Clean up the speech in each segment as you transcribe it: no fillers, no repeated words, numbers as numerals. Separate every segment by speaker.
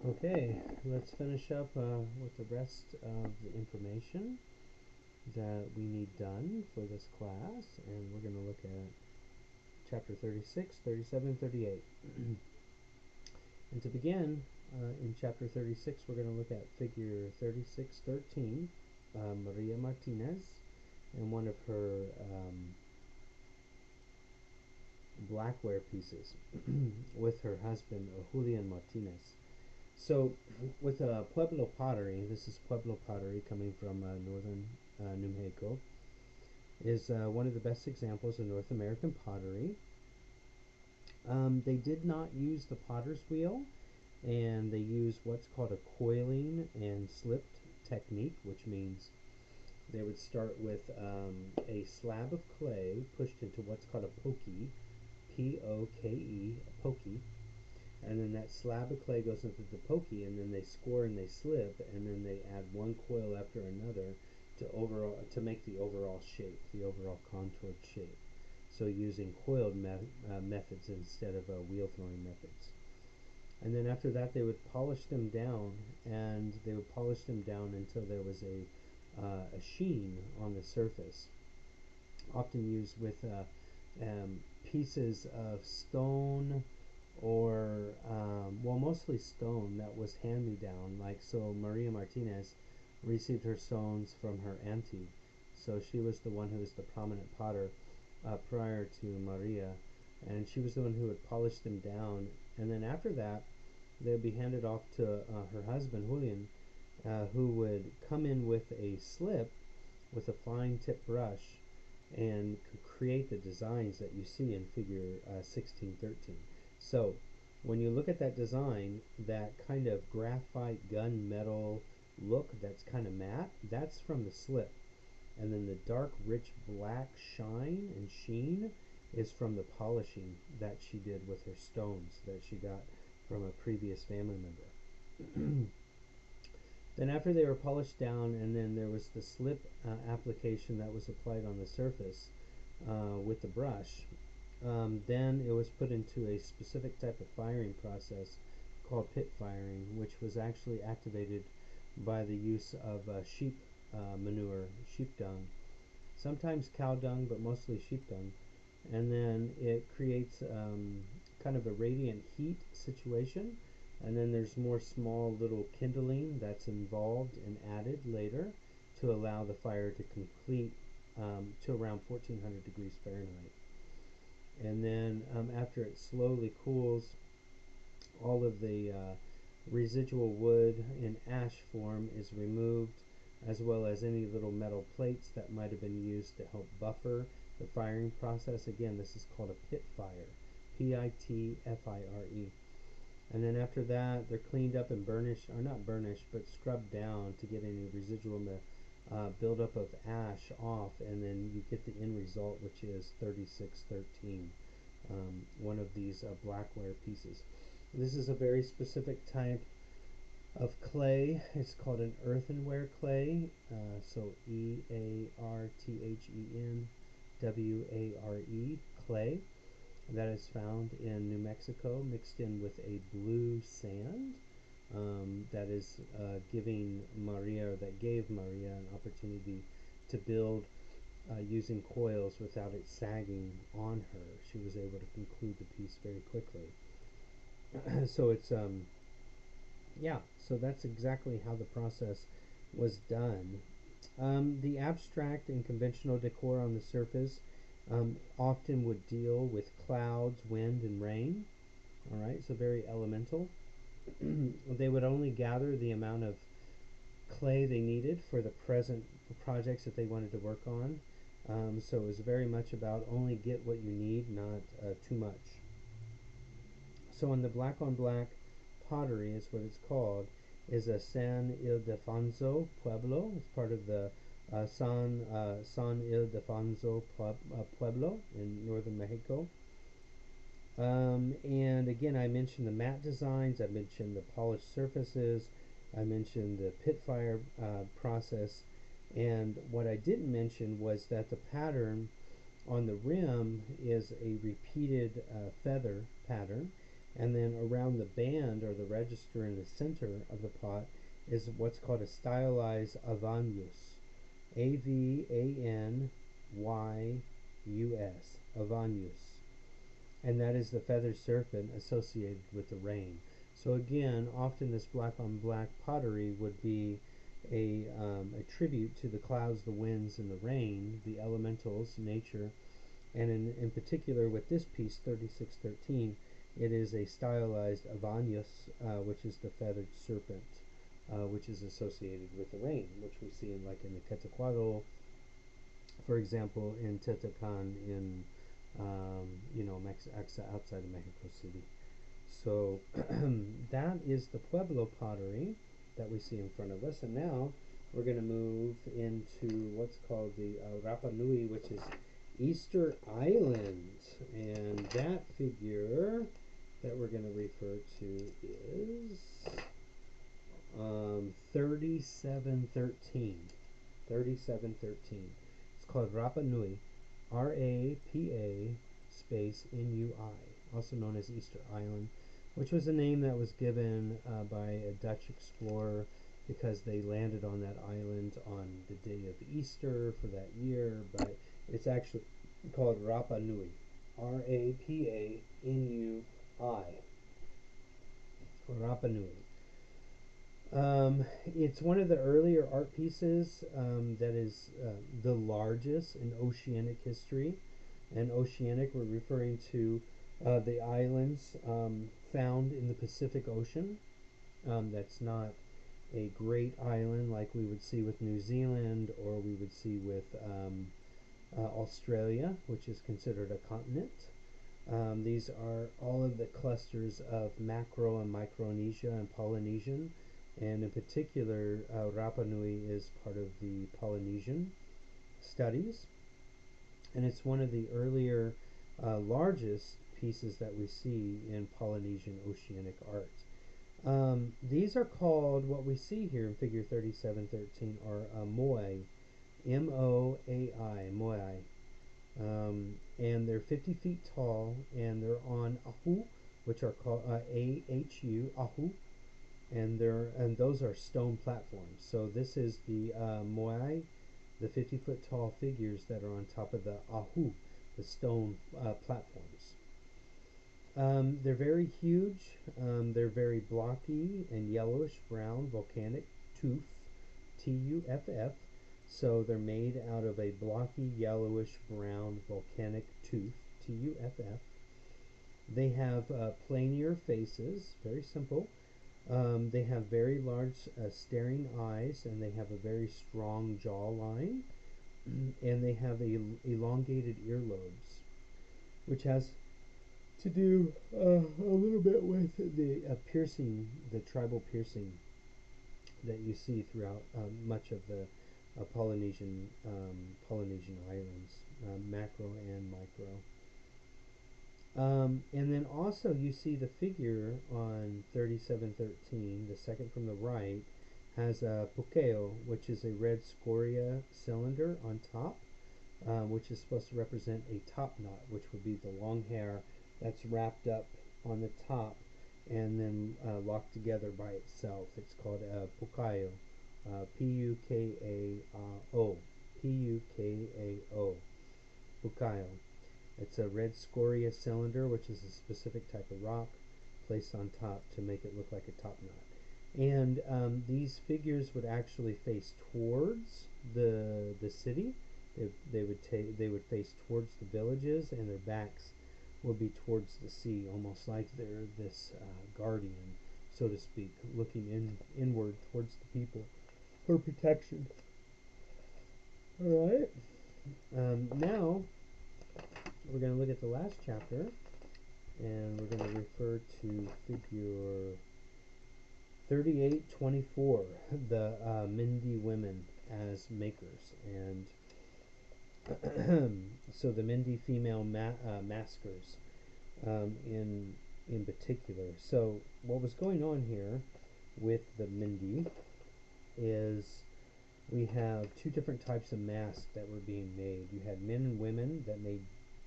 Speaker 1: Okay, let's finish up with the rest of the information that we need done for this class, and we're going to look at chapter 36, 37, 38. And to begin, in chapter 36, we're going to look at figure 3613, Maria Martinez, and one of her blackware pieces with her husband, Julian Martinez. So, with Pueblo pottery, this is Pueblo pottery coming from northern New Mexico, is one of the best examples of North American pottery. They did not use the potter's wheel, and they used what's called a coiling and slipped technique, which means they would start with a slab of clay pushed into what's called a poke, P-O-K-E, a poke, and then that slab of clay goes into the pokey, and then they score and they slip, and then they add one coil after another to make the overall shape, the overall contoured shape. So using coiled methods instead of wheel throwing methods. And then after that, they would polish them down, and they would polish them down until there was a sheen on the surface. Often used with pieces of stone or well, mostly stone that was hand-me-down. Like, so Maria Martinez received her stones from her auntie, so she was the one who was the prominent potter prior to Maria, and she was the one who would polish them down, and then after that they would be handed off to her husband Julian, who would come in with a slip with a flying tip brush and create the designs that you see in figure 1613. So when you look at that design, that kind of graphite gunmetal look that's kind of matte, that's from the slip. And then the dark rich black shine and sheen is from the polishing that she did with her stones that she got from a previous family member. Then after they were polished down, and then there was the slip application that was applied on the surface with the brush, then it was put into a specific type of firing process called pit firing, which was actually activated by the use of sheep manure, sheep dung, sometimes cow dung, but mostly sheep dung. And then it creates kind of a radiant heat situation, and then there's more small little kindling that's involved and added later to allow the fire to complete to around 1400 degrees Fahrenheit. And then after it slowly cools, all of the residual wood in ash form is removed, as well as any little metal plates that might have been used to help buffer the firing process. Again, this is called a pit fire, P-I-T-F-I-R-E. And then after that, they're cleaned up and burnished, or not burnished, but scrubbed down to get any residual buildup of ash off, and then you get the end result, which is 3613, one of these blackware pieces. This is a very specific type of clay. It's called an earthenware clay, so EARTHENWARE clay, that is found in New Mexico, mixed in with a blue sand. That is giving Maria, that gave Maria an opportunity to build using coils without it sagging on her. She was able to conclude the piece very quickly. So it's yeah, so that's exactly how the process was done. The abstract and conventional decor on the surface often would deal with clouds, wind, and rain. All right, so very elemental. They would only gather the amount of clay they needed for the present projects that they wanted to work on. So it was very much about only get what you need, not too much. So in the black on black pottery is what it's called, is a San Ildefonso Pueblo. It's part of the San Ildefonso Pueblo in northern Mexico. And again, I mentioned the matte designs, I mentioned the polished surfaces, I mentioned the pit fire process, and what I didn't mention was that the pattern on the rim is a repeated feather pattern, And then around the band or the register in the center of the pot is what's called a stylized avanyus. Avanyus. Avanyus. And that is the feathered serpent associated with the rain. So again, often this black on black pottery would be a tribute to the clouds, the winds, and the rain, the elementals, nature. And in particular with this piece, 3613, it is a stylized Avanyus, which is the feathered serpent, which is associated with the rain, which we see in like in the Quetzalcoatl, for example, in Tetacan in outside of Mexico City. So that is the Pueblo pottery that we see in front of us. And now we're going to move into what's called the Rapa Nui, which is Easter Island. And that figure that we're going to refer to is 3713. 3713. It's called Rapa Nui. R-A-P-A space N-U-I, also known as Easter Island, which was a name that was given by a Dutch explorer because they landed on that island on the day of Easter for that year, but it's actually called Rapa Nui. R-A-P-A-N-U-I. Rapa Nui. It's one of the earlier art pieces that is the largest in oceanic history. And oceanic, we're referring to the islands found in the Pacific Ocean. That's not a great island like we would see with New Zealand or we would see with Australia, which is considered a continent. These are all of the clusters of Macro and Micronesia and Polynesian. And in particular, Rapa Nui is part of the Polynesian studies. And it's one of the earlier, largest pieces that we see in Polynesian oceanic art. These are called, what we see here in figure 3713 are moai, M-O-A-I, moai. And they're 50 feet tall, and they're on ahu, which are called A-H-U, ahu, and those are stone platforms. So this is the moai, the 50-foot tall figures that are on top of the ahu, the stone platforms. They're very huge. They're very blocky and yellowish brown volcanic tuff, T-U-F-F. So they're made out of a blocky yellowish brown volcanic tuff, T-U-F-F. They have planar faces, very simple. They have very large staring eyes, and they have a very strong jawline, and they have elongated earlobes, which has to do a little bit with the piercing, the tribal piercing that you see throughout much of the Polynesian islands, macro and micro. And then also you see the figure on 3713, the second from the right, has a pukeo, which is a red scoria cylinder on top, which is supposed to represent a top knot, which would be the long hair that's wrapped up on the top and then locked together by itself. It's called a pukayo, P-U-K-A-O, P-U-K-A-O, pukayo. It's a red scoria cylinder, which is a specific type of rock placed on top to make it look like a top knot. And these figures would actually face towards the city. They would face towards the villages, and their backs would be towards the sea, almost like they're this guardian, so to speak, looking inward towards the people for protection. All right. Now we're going to look at the last chapter, and we're going to refer to figure 3824, the Mindi women as makers. And so the Mindi female maskers in particular. So what was going on here with the Mindi is we have two different types of masks that were being made. You had men and women that made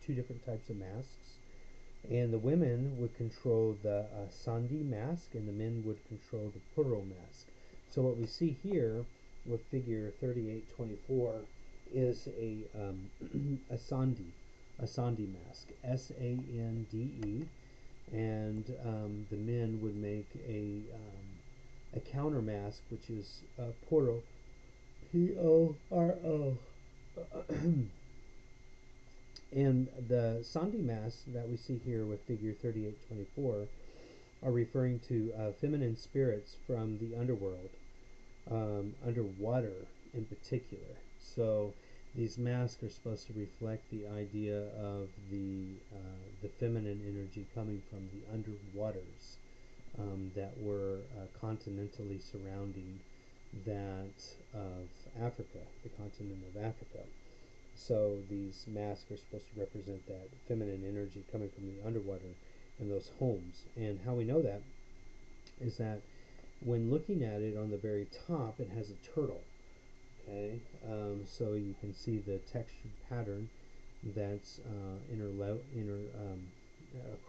Speaker 1: two different types of masks. And the women would control the Sandi mask, and the men would control the Puro mask. So what we see here with figure 3824 is a Sandi, mask, Sande, and the men would make a counter mask, which is Puro, Poro. And the Sandi masks that we see here with figure 3824 are referring to feminine spirits from the underworld, underwater in particular. So these masks are supposed to reflect the idea of the feminine energy coming from the underwaters that were continentally surrounding that of Africa, the continent of Africa. So these masks are supposed to represent that feminine energy coming from the underwater in those homes. And how we know that is that when looking at it on the very top, it has a turtle. Okay, so you can see the textured pattern that's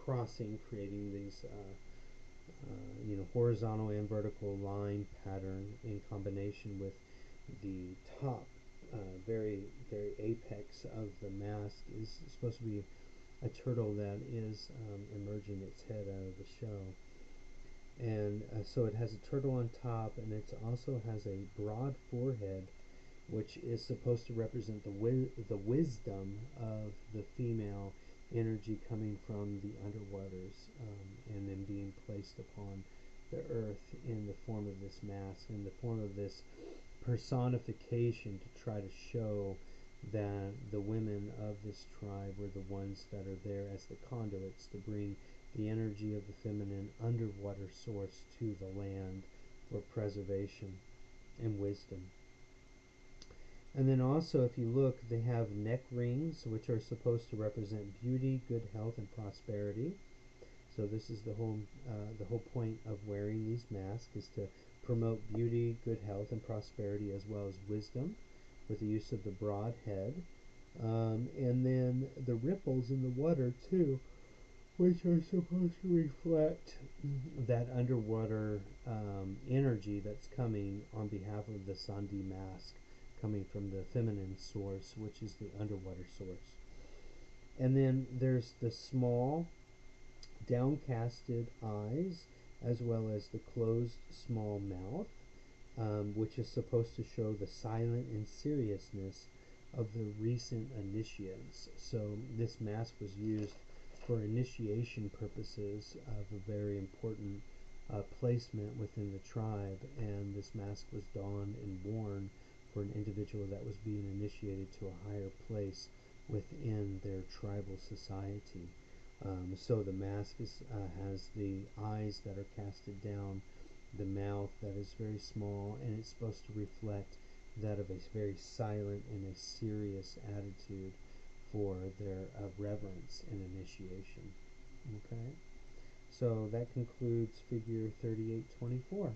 Speaker 1: crossing, creating these horizontal and vertical line pattern in combination with the top very very apex of the mask is supposed to be a turtle that is emerging its head out of the shell. And so it has a turtle on top, and it also has a broad forehead, which is supposed to represent the wisdom of the female energy coming from the underwaters, and then being placed upon the earth in the form of this mask, in the form of this personification to try to show that the women of this tribe were the ones that are there as the conduits to bring the energy of the feminine underwater source to the land for preservation and wisdom. And then also, if you look, they have neck rings, which are supposed to represent beauty, good health, and prosperity. So this is the whole point of wearing these masks, is to promote beauty, good health, and prosperity, as well as wisdom, with the use of the broad head. And then the ripples in the water too, which are supposed to reflect that underwater energy that's coming on behalf of the Sandi mask, coming from the feminine source, which is the underwater source. And then there's the small downcasted eyes, as well as the closed small mouth, which is supposed to show the silent and seriousness of the recent initiates. So this mask was used for initiation purposes of a very important placement within the tribe, and this mask was donned and worn for an individual that was being initiated to a higher place within their tribal society. So the mask has the eyes that are casted down, the mouth that is very small, and it's supposed to reflect that of a very silent and a serious attitude for their reverence and initiation. Okay, so that concludes figure 3824.